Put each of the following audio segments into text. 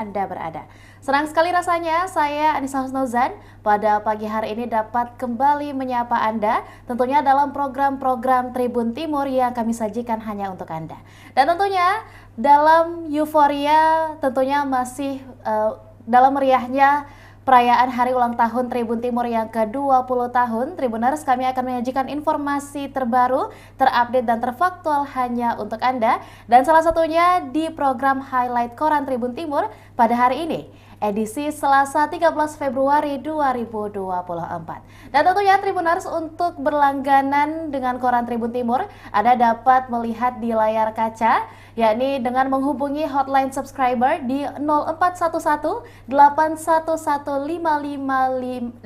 Anda berada. Senang sekali rasanya saya Anissa Husnuzan pada pagi hari ini dapat kembali menyapa Anda tentunya dalam program-program Tribun Timur yang kami sajikan hanya untuk Anda. Dan tentunya dalam euforia tentunya masih dalam meriahnya perayaan hari ulang tahun Tribun Timur yang ke-20 tahun, Tribuners, kami akan menyajikan informasi terbaru, terupdate dan terfaktual hanya untuk Anda. Dan salah satunya di program Highlight Koran Tribun Timur pada hari ini, edisi Selasa 13 Februari 2024. Dan tentunya Tribuners, untuk berlangganan dengan Koran Tribun Timur, Anda dapat melihat di layar kaca, yakni dengan menghubungi hotline subscriber di 0411 811 5500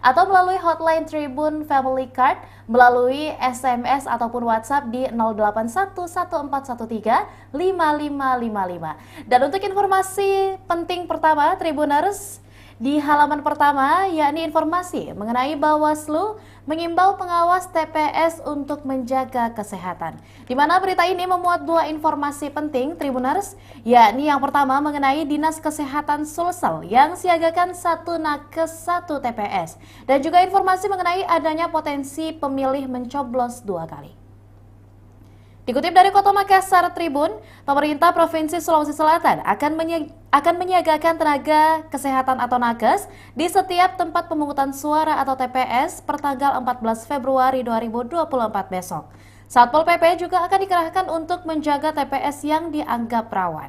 atau melalui hotline Tribun Family Card melalui SMS ataupun WhatsApp di 081 1413 5555. Dan untuk informasi penting pertama Tribuners, di halaman pertama, yakni informasi mengenai Bawaslu mengimbau pengawas TPS untuk menjaga kesehatan. Di mana berita ini memuat dua informasi penting Tribuners, yakni yang pertama mengenai Dinas Kesehatan Sulsel yang siagakan 1 nakes 1 TPS. Dan juga informasi mengenai adanya potensi pemilih mencoblos 2 kali. Dikutip dari Kota Makassar Tribun, pemerintah Provinsi Sulawesi Selatan akan menyiagakan tenaga kesehatan atau nakes di setiap tempat pemungutan suara atau TPS per tanggal 14 Februari 2024 besok. Satpol PP juga akan dikerahkan untuk menjaga TPS yang dianggap rawan.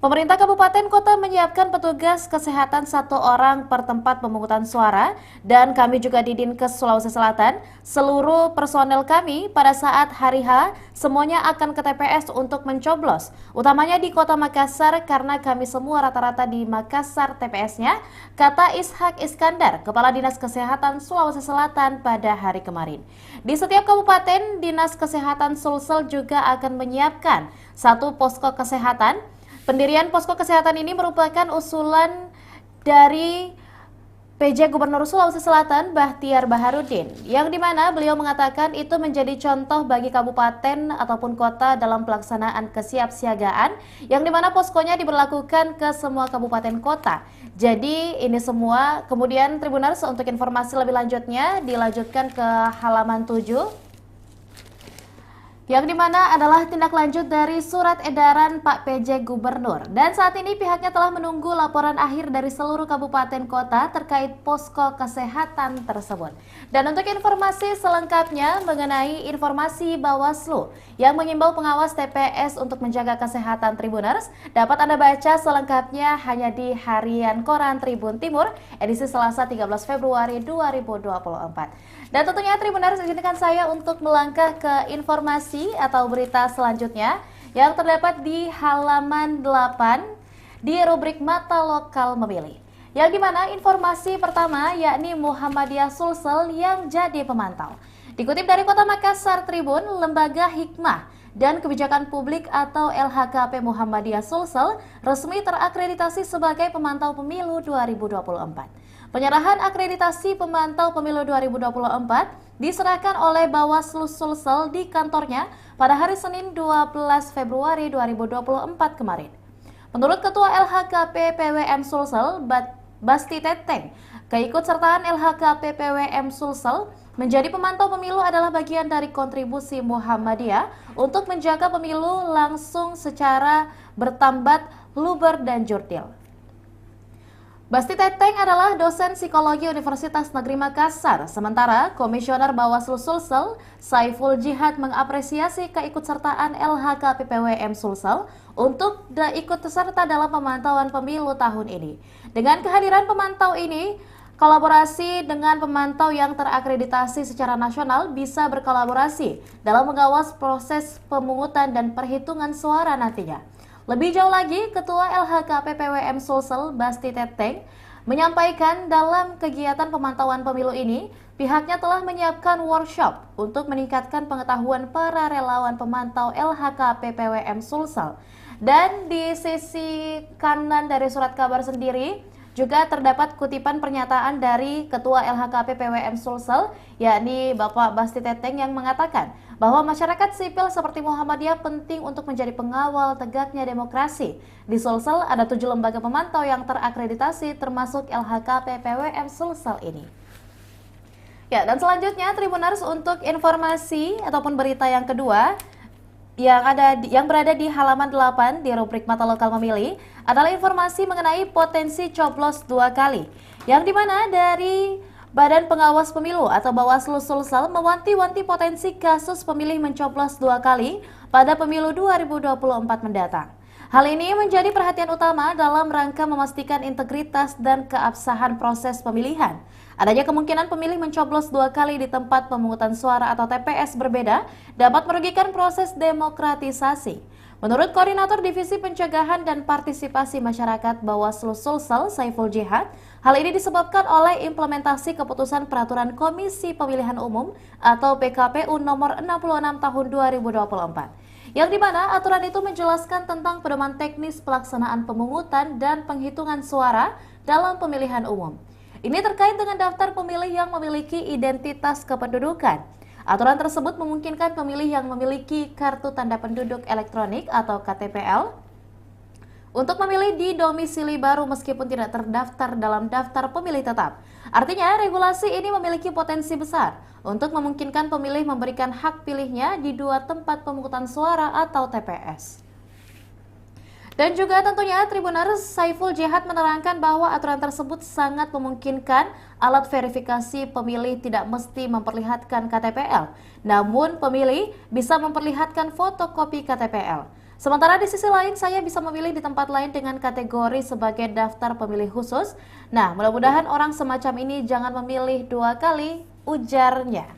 Pemerintah Kabupaten Kota menyiapkan petugas kesehatan 1 orang per tempat pemungutan suara, dan kami juga di Dinkes Sulawesi Selatan, seluruh personel kami pada saat hari H semuanya akan ke TPS untuk mencoblos, utamanya di Kota Makassar karena kami semua rata-rata di Makassar TPS-nya, kata Ishak Iskandar, Kepala Dinas Kesehatan Sulawesi Selatan pada hari kemarin. Di setiap kabupaten, Dinas Kesehatan Sulsel juga akan menyiapkan 1 posko kesehatan. Pendirian posko kesehatan ini merupakan usulan dari PJ Gubernur Sulawesi Selatan Bahtiar Baharudin, yang dimana beliau mengatakan itu menjadi contoh bagi kabupaten ataupun kota dalam pelaksanaan kesiapsiagaan, yang dimana poskonya diberlakukan ke semua kabupaten kota. Jadi ini semua, kemudian Tribuners, untuk informasi lebih lanjutnya dilanjutkan ke halaman 7. Yang dimana adalah tindak lanjut dari surat edaran Pak PJ Gubernur. Dan saat ini pihaknya telah menunggu laporan akhir dari seluruh kabupaten kota terkait posko kesehatan tersebut. Dan untuk informasi selengkapnya mengenai informasi Bawaslu yang mengimbau pengawas TPS untuk menjaga kesehatan Tribuners, dapat Anda baca selengkapnya hanya di Harian Koran Tribun Timur edisi Selasa 13 Februari 2024. Dan tentunya Tribuners, izinkan saya untuk melangkah ke informasi atau berita selanjutnya yang terdapat di halaman 8 di rubrik Mata Lokal Memilih. Yang dimana informasi pertama yakni Muhammadiyah Sulsel yang jadi pemantau. Dikutip dari Kota Makassar Tribun, Lembaga Hikmah dan Kebijakan Publik atau LHKP Muhammadiyah Sulsel resmi terakreditasi sebagai pemantau pemilu 2024. Penyerahan akreditasi pemantau pemilu 2024 diserahkan oleh Bawaslu Sulsel di kantornya pada hari Senin 12 Februari 2024 kemarin. Menurut Ketua LHKP PWM Sulsel, Basti Teteng, keikutsertaan LHKP PWM Sulsel menjadi pemantau pemilu adalah bagian dari kontribusi Muhammadiyah untuk menjaga pemilu langsung secara bertambat, luber, dan jurdil. Basti Teteng adalah dosen psikologi Universitas Negeri Makassar, sementara Komisioner Bawaslu Sulsel, Saiful Jihad, mengapresiasi keikutsertaan LHKP PWM Sulsel untuk ikut serta dalam pemantauan pemilu tahun ini. Dengan kehadiran pemantau ini, kolaborasi dengan pemantau yang terakreditasi secara nasional bisa berkolaborasi dalam mengawas proses pemungutan dan perhitungan suara nantinya. Lebih jauh lagi, Ketua LHKP PWM Sulsel, Basti Teteng, menyampaikan dalam kegiatan pemantauan pemilu ini, pihaknya telah menyiapkan workshop untuk meningkatkan pengetahuan para relawan pemantau LHKP PWM Sulsel. Dan di sisi kanan dari surat kabar sendiri, juga terdapat kutipan pernyataan dari Ketua LHKP PWM Sulsel, yakni Bapak Basti Teteng, yang mengatakan bahwa masyarakat sipil seperti Muhammadiyah penting untuk menjadi pengawal tegaknya demokrasi. Di Sulsel ada 7 lembaga pemantau yang terakreditasi termasuk LHKP PWM Sulsel ini. Ya, dan selanjutnya Tribuners untuk informasi ataupun berita yang kedua yang berada di halaman 8 di rubrik Mata Lokal Memilih adalah informasi mengenai potensi coblos 2 kali, yang dimana dari Badan Pengawas Pemilu atau Bawaslu Sulsel mewanti-wanti potensi kasus pemilih mencoblos 2 kali pada pemilu 2024 mendatang. Hal ini menjadi perhatian utama dalam rangka memastikan integritas dan keabsahan proses pemilihan. Adanya kemungkinan pemilih mencoblos 2 kali di tempat pemungutan suara atau TPS berbeda dapat merugikan proses demokratisasi. Menurut Koordinator Divisi Pencegahan dan Partisipasi Masyarakat Bawaslu Sulsel, Saiful Jihad, hal ini disebabkan oleh implementasi keputusan Peraturan Komisi Pemilihan Umum atau PKPU nomor 66 tahun 2024. Yang dimana aturan itu menjelaskan tentang pedoman teknis pelaksanaan pemungutan dan penghitungan suara dalam pemilihan umum. Ini terkait dengan daftar pemilih yang memiliki identitas kependudukan. Aturan tersebut memungkinkan pemilih yang memiliki kartu tanda penduduk elektronik atau KTPL untuk memilih di domisili baru meskipun tidak terdaftar dalam daftar pemilih tetap. Artinya, regulasi ini memiliki potensi besar untuk memungkinkan pemilih memberikan hak pilihnya di 2 tempat pemungutan suara atau TPS. Dan juga tentunya Tribuners, Saiful Jihad menerangkan bahwa aturan tersebut sangat memungkinkan alat verifikasi pemilih tidak mesti memperlihatkan KTPL, namun pemilih bisa memperlihatkan fotokopi KTPL. Sementara di sisi lain, saya bisa memilih di tempat lain dengan kategori sebagai daftar pemilih khusus. Nah, mudah-mudahan orang semacam ini jangan memilih 2 kali, ujarnya.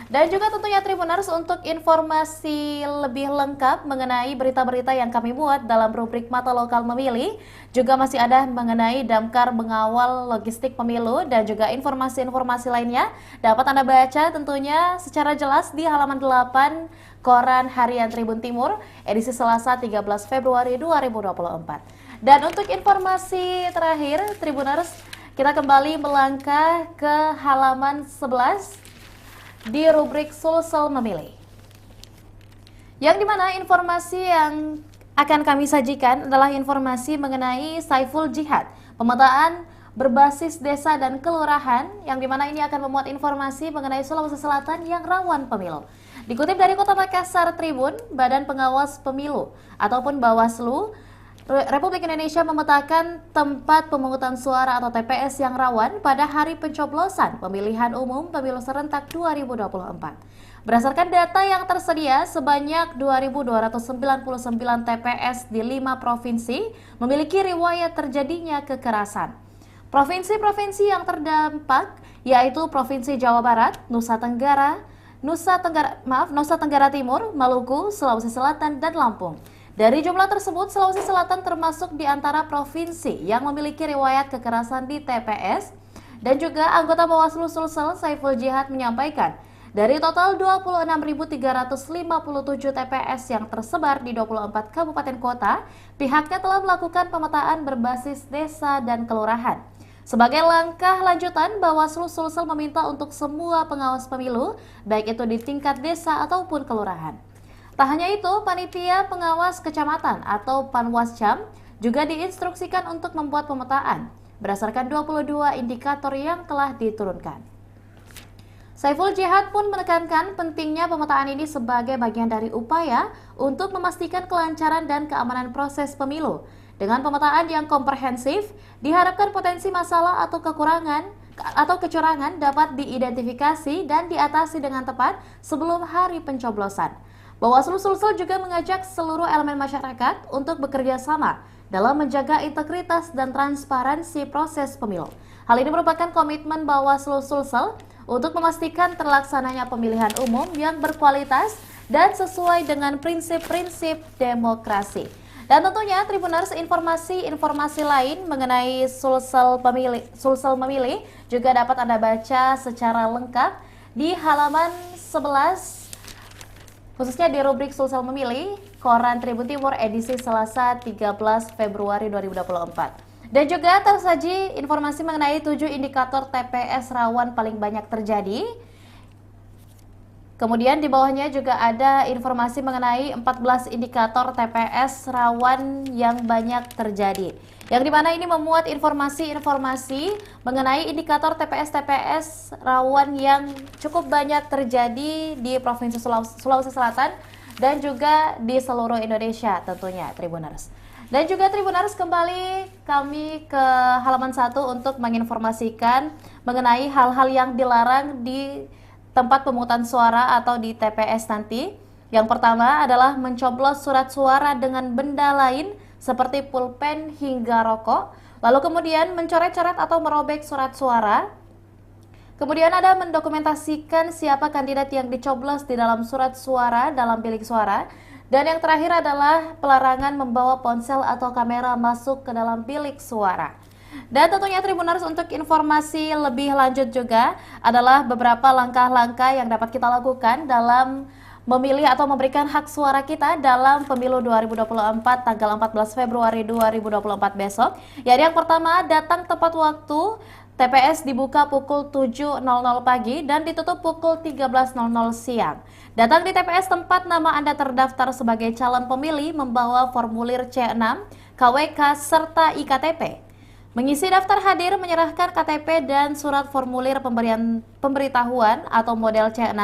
Dan juga tentunya Tribuners untuk informasi lebih lengkap mengenai berita-berita yang kami buat dalam rubrik Mata Lokal Memilih, juga masih ada mengenai Damkar mengawal logistik pemilu dan juga informasi-informasi lainnya dapat Anda baca tentunya secara jelas di halaman 8 Koran Harian Tribun Timur edisi Selasa 13 Februari 2024. Dan untuk informasi terakhir Tribuners, kita kembali melangkah ke halaman 11 di rubrik Sulsel Memilih. Yang dimana informasi yang akan kami sajikan adalah informasi mengenai Saiful Jihad, pemetaan berbasis desa dan kelurahan, yang dimana ini akan memuat informasi mengenai Sulawesi Selatan yang rawan pemilu. Dikutip dari Kota Makassar Tribun, Badan Pengawas Pemilu ataupun Bawaslu Republik Indonesia memetakan tempat pemungutan suara atau TPS yang rawan pada hari pencoblosan pemilihan umum pemilu serentak 2024. Berdasarkan data yang tersedia, sebanyak 2.299 TPS di 5 provinsi memiliki riwayat terjadinya kekerasan. Provinsi-provinsi yang terdampak yaitu Provinsi Jawa Barat, Nusa Tenggara Timur, Maluku, Sulawesi Selatan, dan Lampung. Dari jumlah tersebut, Sulawesi Selatan termasuk di antara provinsi yang memiliki riwayat kekerasan di TPS. Dan juga anggota Bawaslu Sulsel, Saiful Jihad, menyampaikan, dari total 26.357 TPS yang tersebar di 24 kabupaten kota, pihaknya telah melakukan pemetaan berbasis desa dan kelurahan. Sebagai langkah lanjutan, Bawaslu Sulsel meminta untuk semua pengawas pemilu, baik itu di tingkat desa ataupun kelurahan. Tak hanya itu, Panitia Pengawas Kecamatan atau Panwascam juga diinstruksikan untuk membuat pemetaan berdasarkan 22 indikator yang telah diturunkan. Saiful Jihad pun menekankan pentingnya pemetaan ini sebagai bagian dari upaya untuk memastikan kelancaran dan keamanan proses pemilu. Dengan pemetaan yang komprehensif, diharapkan potensi masalah atau kekurangan atau kecurangan dapat diidentifikasi dan diatasi dengan tepat sebelum hari pencoblosan. Bawaslu Sulsel juga mengajak seluruh elemen masyarakat untuk bekerja sama dalam menjaga integritas dan transparansi proses pemilu. Hal ini merupakan komitmen Bawaslu Sulsel untuk memastikan terlaksananya pemilihan umum yang berkualitas dan sesuai dengan prinsip-prinsip demokrasi. Dan tentunya Tribuners, informasi lain mengenai Sulsel Memilih juga dapat Anda baca secara lengkap di halaman 11 khususnya di rubrik Sulsel Memilih, Koran Tribun Timur edisi Selasa 13 Februari 2024. Dan juga tersaji informasi mengenai 7 indikator TPS rawan paling banyak terjadi. Kemudian di bawahnya juga ada informasi mengenai 14 indikator TPS rawan yang banyak terjadi. Yang dimana ini memuat informasi-informasi mengenai indikator TPS-TPS rawan yang cukup banyak terjadi di Provinsi Sulawesi Selatan dan juga di seluruh Indonesia tentunya, Tribuners. Dan juga Tribuners, kembali kami ke halaman 1 untuk menginformasikan mengenai hal-hal yang dilarang di tempat pemungutan suara atau di TPS nanti. Yang pertama adalah mencoblos surat suara dengan benda lain seperti pulpen hingga rokok. Lalu kemudian mencoret-coret atau merobek surat suara. Kemudian ada mendokumentasikan siapa kandidat yang dicoblos di dalam surat suara dalam bilik suara. Dan yang terakhir adalah pelarangan membawa ponsel atau kamera masuk ke dalam bilik suara. Dan tentunya Tribuners, untuk informasi lebih lanjut juga adalah beberapa langkah-langkah yang dapat kita lakukan dalam memilih atau memberikan hak suara kita dalam pemilu 2024 tanggal 14 Februari 2024 besok. Yang pertama, datang tepat waktu. TPS dibuka pukul 7.00 pagi dan ditutup pukul 13.00 siang. Datang di TPS tempat nama Anda terdaftar sebagai calon pemilih membawa formulir C6, KWK, serta IKTP. Mengisi daftar hadir, menyerahkan KTP dan surat formulir pemberitahuan atau model C6.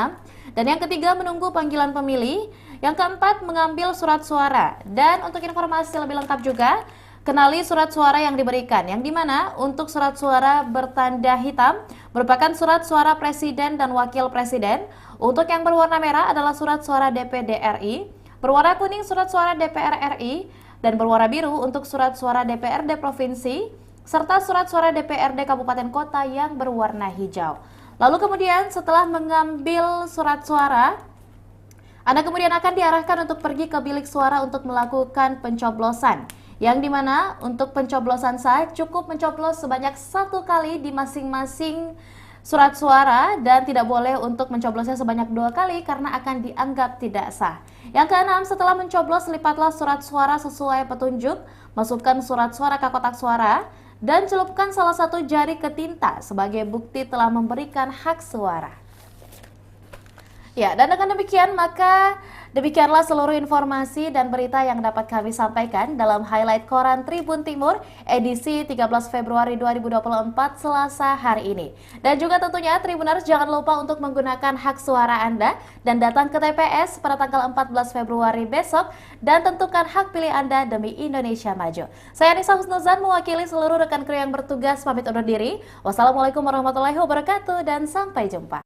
Dan yang ketiga, menunggu panggilan pemilih. Yang keempat, mengambil surat suara. Dan untuk informasi lebih lengkap juga, kenali surat suara yang diberikan, yang dimana untuk surat suara bertanda hitam merupakan surat suara presiden dan wakil presiden. Untuk yang berwarna merah adalah surat suara DPD RI, berwarna kuning surat suara DPR RI, dan berwarna biru untuk surat suara DPRD provinsi, serta surat suara DPRD kabupaten kota yang berwarna hijau. Lalu kemudian setelah mengambil surat suara, Anda kemudian akan diarahkan untuk pergi ke bilik suara untuk melakukan pencoblosan. Yang dimana untuk pencoblosan sah cukup mencoblos sebanyak 1 kali di masing-masing surat suara dan tidak boleh untuk mencoblosnya sebanyak 2 kali karena akan dianggap tidak sah. Yang keenam, setelah mencoblos lipatlah surat suara sesuai petunjuk, masukkan surat suara ke kotak suara, dan celupkan salah satu jari ke tinta sebagai bukti telah memberikan hak suara. Ya, dan dengan demikian maka demikianlah seluruh informasi dan berita yang dapat kami sampaikan dalam highlight Koran Tribun Timur edisi 13 Februari 2024 Selasa hari ini. Dan juga tentunya Tribuners, jangan lupa untuk menggunakan hak suara Anda dan datang ke TPS pada tanggal 14 Februari besok dan tentukan hak pilih Anda demi Indonesia Maju. Saya Nisa Husnuzan mewakili seluruh rekan kru yang bertugas pamit undur diri. Wassalamualaikum warahmatullahi wabarakatuh dan sampai jumpa.